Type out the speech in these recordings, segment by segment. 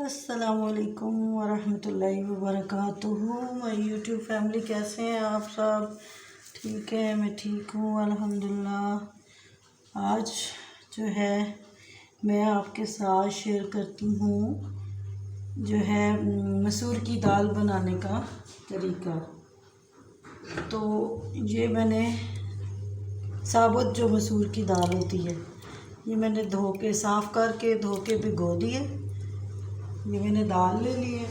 अस्सलामुअलैकुम वरहमतुल्लाहि वबरकातुहू। My YouTube family, कैसे हैं आप सब? ठीक है, मैं ठीक हूँ अल्हम्दुलिल्लाह। आज जो है मैं आपके साथ शेयर करती हूँ जो है मसूर की दाल बनाने का तरीका। तो ये मैंने साबुत जो मसूर की दाल होती है, ये मैंने धो के साफ़ करके धो के भिगो दी है। ये मैंने दाल ले ली है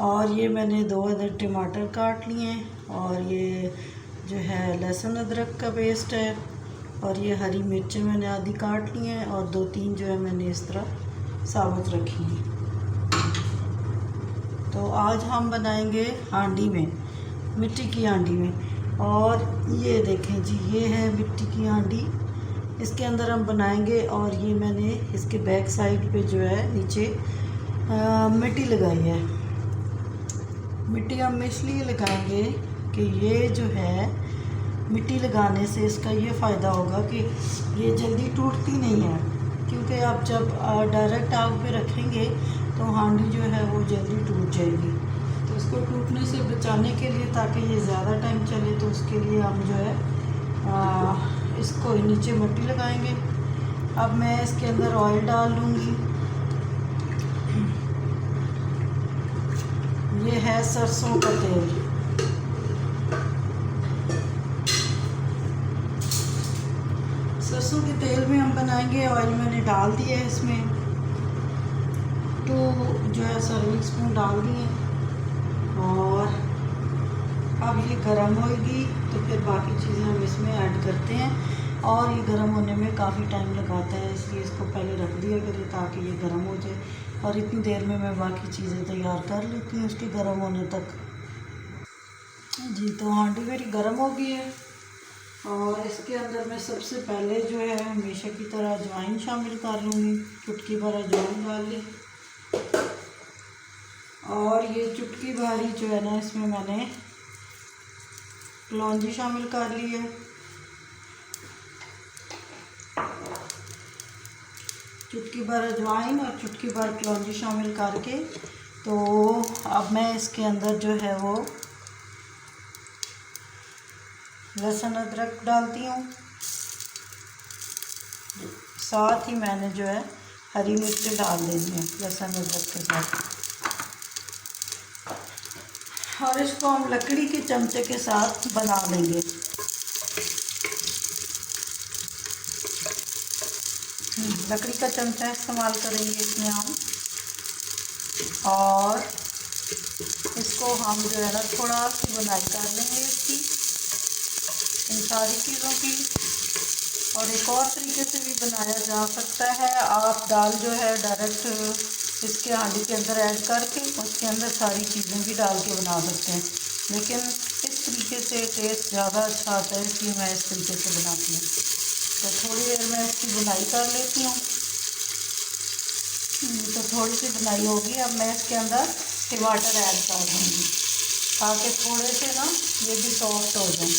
और ये मैंने 2 अदद टमाटर काट लिए हैं और ये जो है लहसुन अदरक का पेस्ट है और ये हरी मिर्चें मैंने आधी काट ली हैं और 2-3 जो है मैंने इस तरह साबुत रखी हैं। तो आज हम बनाएंगे हांडी में, मिट्टी की हांडी में। और ये देखें जी, ये है मिट्टी की हांडी, इसके अंदर हम बनाएंगे। और ये मैंने इसके बैक साइड पे जो है नीचे मिट्टी लगाई है। मिट्टी हम इसलिए लगाएंगे कि ये जो है मिट्टी लगाने से इसका ये फ़ायदा होगा कि ये जल्दी टूटती नहीं है, क्योंकि आप जब डायरेक्ट आग पे रखेंगे तो हांडी जो है वो जल्दी टूट जाएगी। तो इसको टूटने से बचाने के लिए, ताकि ये ज़्यादा टाइम चले, तो उसके लिए हम जो है इसको नीचे मिट्टी लगाएंगे। अब मैं इसके अंदर ऑयल डाल लूँगी। ये है सरसों का तेल। सरसों के तेल में हम बनाएंगे। ऑयल मैंने डाल दिया है, इसमें 2 जो है सर्विंग स्पून डाल दिए और अब ये गर्म होगी तो फिर बाकी चीज़ें हम इसमें ऐड करते हैं। और ये गर्म होने में काफ़ी टाइम लगाता है, इसलिए इसको पहले रख दिया करें ताकि ये गर्म हो जाए। और इतनी देर में मैं बाकी चीज़ें तैयार कर लेती हूँ उसके गर्म होने तक। जी, तो हांडी मेरी गर्म हो गई है और इसके अंदर मैं सबसे पहले जो है हमेशा की तरह अजवाइन शामिल कर लूँगी। चुटकी भर अजवाइन डाल ली और ये चुटकी भरी जो है ना, इसमें मैंने कलौंजी शामिल कर ली है। चुटकी भर अजवाइन और चुटकी भर कलौंजी शामिल करके, तो अब मैं इसके अंदर जो है वो लहसुन अदरक डालती हूँ। साथ ही मैंने जो है हरी मिर्च डाल देनी है लहसुन अदरक के साथ। और इसको हम लकड़ी के चमचे के साथ बना लेंगे। लकड़ी का चमचा इस्तेमाल करेंगे इसमें हम। और इसको हम जो है ना थोड़ा सी बुनाई कर लेंगे इसकी, इन सारी चीज़ों की। और एक और तरीके से भी बनाया जा सकता है। आप दाल जो है डायरेक्ट इसके हांडी के अंदर ऐड करके उसके अंदर सारी चीज़ें भी डाल के बना सकते हैं, लेकिन इस तरीके से टेस्ट ज़्यादा अच्छा आता है, इसलिए मैं इस तरीके से बनाती हूँ। तो थोड़ी देर में इसकी बुनाई कर लेती हूँ। तो थोड़ी सी बुनाई होगी। अब मैं इसके अंदर टमाटर ऐड कर दूँगी ताकि थोड़े से ना ये भी सॉफ्ट हो जाए।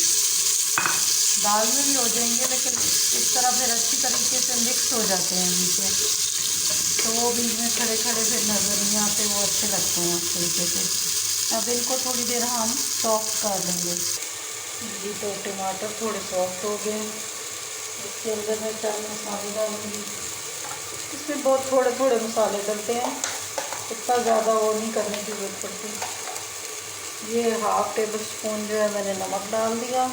दाल में भी हो जाएंगे, लेकिन इस तरह फिर अच्छी तरीके से मिक्स हो जाते हैं नीचे, तो वो बीच में खड़े खड़े फिर नज़र नहीं आते, वो अच्छे लगते हैं उस तरीके से। अब इनको थोड़ी देर हम सॉफ्ट कर लेंगे। जी, तो टमाटर थोड़े सॉफ्ट हो गए। इसके अंदर मैं चार मसाले डालूँगी। इसमें बहुत थोड़े थोड़े मसाले डलते हैं, इतना ज़्यादा वो नहीं करने की ज़रूरत पड़ती। ये 1/2 टेबल स्पून जो है मैंने नमक डाल दिया।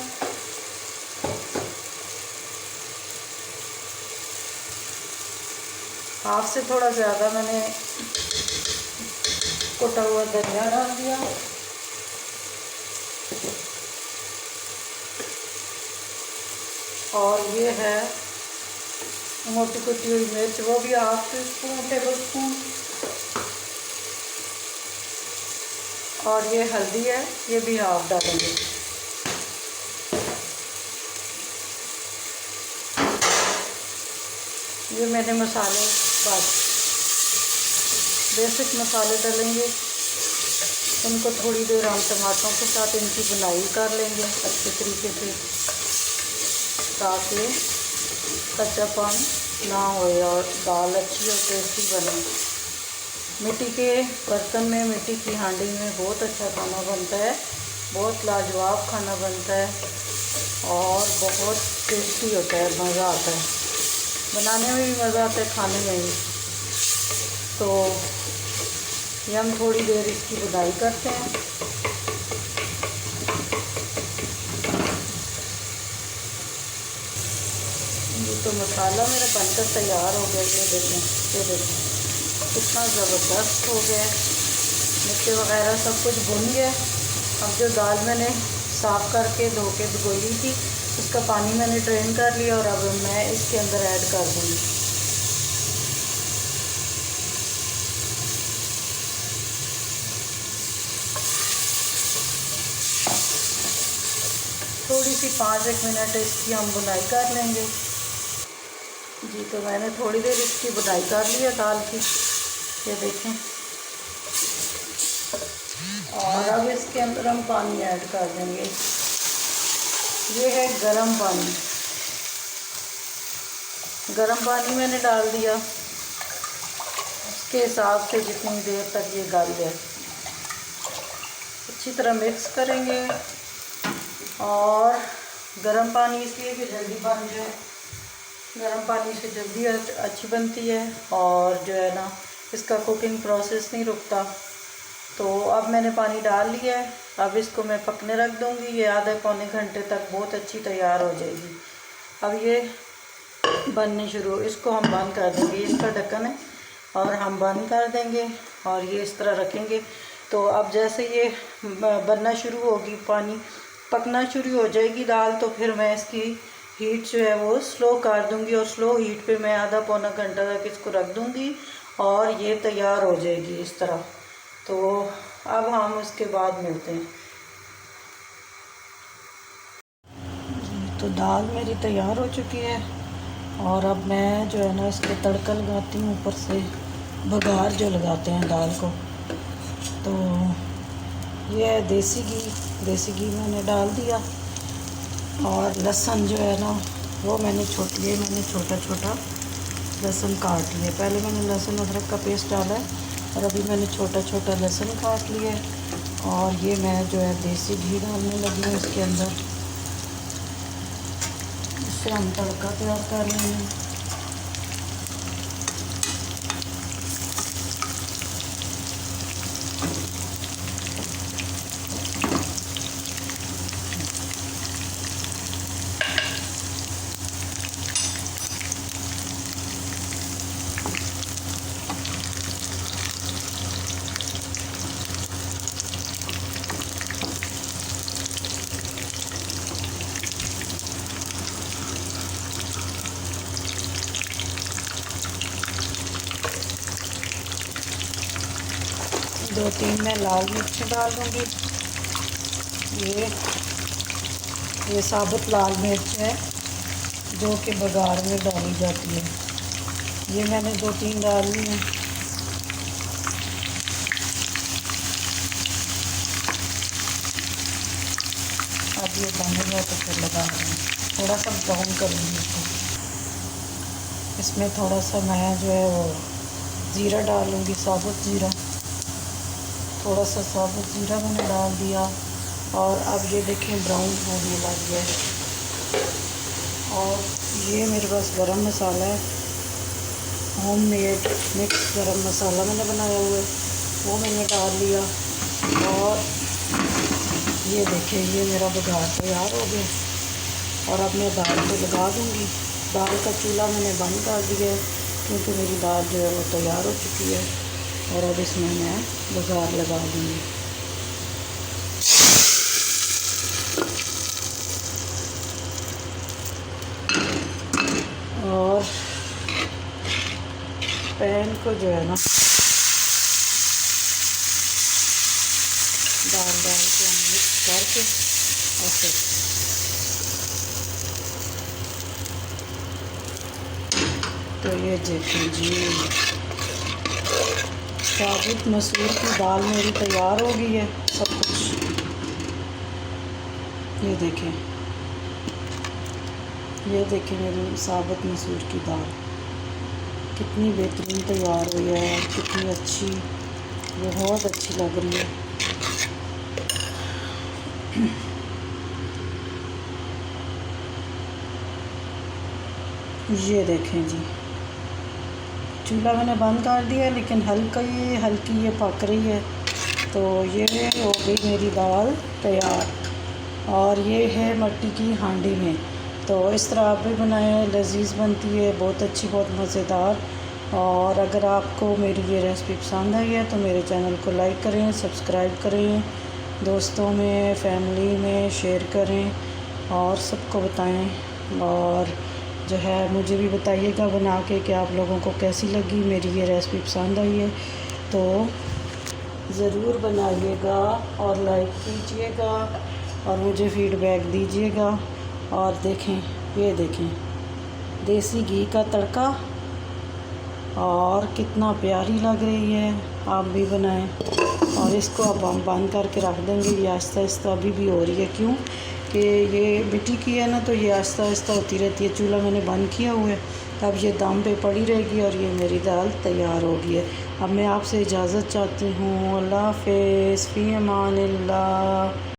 हाफ से थोड़ा ज़्यादा मैंने कुटा हुआ धनिया डाल दिया। और ये है मोटी कुटी हुई मिर्च, वो भी 1/2 टेबल स्पून। और ये हल्दी है, ये भी 1/2 डालेंगे। ये मैंने मसाले बस बेसिक मसाले डालेंगे। इनको थोड़ी देर हम टमाटरों के साथ इनकी बुनाई कर लेंगे अच्छे तरीके से, ताकि कच्चापन ना होए और दाल अच्छी और टेस्टी बने। मिट्टी के बर्तन में, मिट्टी की हांडी में बहुत अच्छा खाना बनता है, बहुत लाजवाब खाना बनता है और बहुत टेस्टी होता है, मज़ा आता है। बनाने में भी मज़ा आता है, खाने में भी। तो ये हम थोड़ी देर इसकी बुनाई करते हैं। ये तो मसाला मेरा बनकर तैयार हो गया। ये देखें कितना ज़बरदस्त हो गया है। मिर्च वगैरह सब कुछ भुन गया। अब जो दाल मैंने साफ़ करके धो के भिगोई थी, उसका पानी मैंने ड्रेन कर लिया और अब मैं इसके अंदर ऐड कर दूँगी। थोड़ी सी 5-1 मिनट इसकी हम बुनाई कर लेंगे। जी तो मैंने थोड़ी देर इसकी बुनाई कर ली है दाल की, ये देखें। और अब इसके अंदर हम पानी ऐड कर देंगे। ये है गरम पानी। गरम पानी मैंने डाल दिया, उसके हिसाब से जितनी देर तक ये गल जाए। अच्छी तरह मिक्स करेंगे और गरम पानी इसलिए कि जल्दी बन जाए। गरम पानी से जल्दी अच्छी बनती है और जो है ना, इसका कुकिंग प्रोसेस नहीं रुकता। तो अब मैंने पानी डाल लिया है। अब इसको मैं पकने रख दूँगी। ये आधे पौने घंटे तक बहुत अच्छी तैयार हो जाएगी। अब ये बनने शुरू, इसको हम बंद कर देंगे। इसका ढक्कन है और हम बंद कर देंगे और ये इस तरह रखेंगे। तो अब जैसे ये बनना शुरू होगी, पानी पकना शुरू हो जाएगी दाल, तो फिर मैं इसकी हीट जो है वो स्लो कर दूंगी और स्लो हीट पे मैं आधा पौना घंटा तक इसको रख दूंगी और ये तैयार हो जाएगी इस तरह। तो अब हम उसके बाद मिलते हैं। तो दाल मेरी तैयार हो चुकी है और अब मैं जो है ना, इसके तड़का लगाती हूँ ऊपर से, बघार जो लगाते हैं दाल को। तो ये है देसी घी मैंने डाल दिया और लहसुन जो है ना, वो मैंने छोटा छोटा लहसुन काट लिया। पहले मैंने लहसुन अदरक का पेस्ट डाला है और अभी मैंने छोटा छोटा लहसुन काट लिया है। और ये मैं जो है देसी घी डालने लगी हूँ इसके अंदर। इससे हम तड़का तैयार कर लेंगे। दो तीन मैं लाल मिर्च डाल दूँगी। ये साबुत लाल मिर्च है जो कि बघार में डाली जाती है। ये मैंने 2-3 डाली हैं। अब ये बनेगा तो फिर लगा देंगे। थोड़ा सा ब्राउन करूँगी इसको। इसमें थोड़ा सा मैं जो है वो ज़ीरा डालूँगी, साबुत ज़ीरा। थोड़ा सा साबुत ज़ीरा मैंने डाल दिया और अब ये देखें ब्राउन होने लग गया है। और ये मेरे पास गरम मसाला है, होममेड मिक्स गरम मसाला मैंने बनाया हुआ है, वो मैंने डाल लिया। और ये देखें, ये मेरा बघार तैयार हो गया और अब मैं दाल को लगा दूँगी। दाल का चूल्हा मैंने बंद कर दिया है क्योंकि मेरी दाल जो है वो तैयार हो चुकी है। और अब इसमें मैं बघार लगा दूँगी। और पैन को जो है ना, दाल के हम मिक्स करके ऐसे तो ये देखें जी, साबुत मसूर की दाल मेरी तैयार हो गई है सब कुछ। ये देखें मेरी साबुत मसूर की दाल। कितनी बेहतरीन तैयार हुई है, कितनी अच्छी, बहुत अच्छी लग रही है। ये देखें जी, चूल्हा मैंने बंद कर दिया, लेकिन हल्की ये पक रही है। तो ये हो गई मेरी दाल तैयार। और ये है मट्टी की हांडी में। तो इस तरह आप भी बनाएं, लजीज बनती है, बहुत अच्छी, बहुत मज़ेदार। और अगर आपको मेरी ये रेसिपी पसंद आई है तो मेरे चैनल को लाइक करें, सब्सक्राइब करें, दोस्तों में, फैमिली में शेयर करें और सबको बताएं। और जो है मुझे भी बताइएगा बना के कि आप लोगों को कैसी लगी, मेरी ये रेसिपी पसंद आई है तो ज़रूर बनाइएगा और लाइक कीजिएगा और मुझे फ़ीडबैक दीजिएगा। और देखें, ये देखें देसी घी का तड़का, और कितना प्यारी लग रही है। आप भी बनाएं। और इसको अब हम बंद करके रख देंगे। ये आहिस्ता आहिस्ता अभी भी हो रही है, क्यों कि ये मिट्टी की है ना, तो ये आहिस्ता आहिस्ता होती रहती है। चूल्हा मैंने बंद किया हुआ है, अब ये दम पे पड़ी रहेगी और ये मेरी दाल तैयार हो गई है। अब मैं आपसे इजाज़त चाहती हूँ। अल्लाह हाफ़िज़, फ़ी अमानिल्लाह।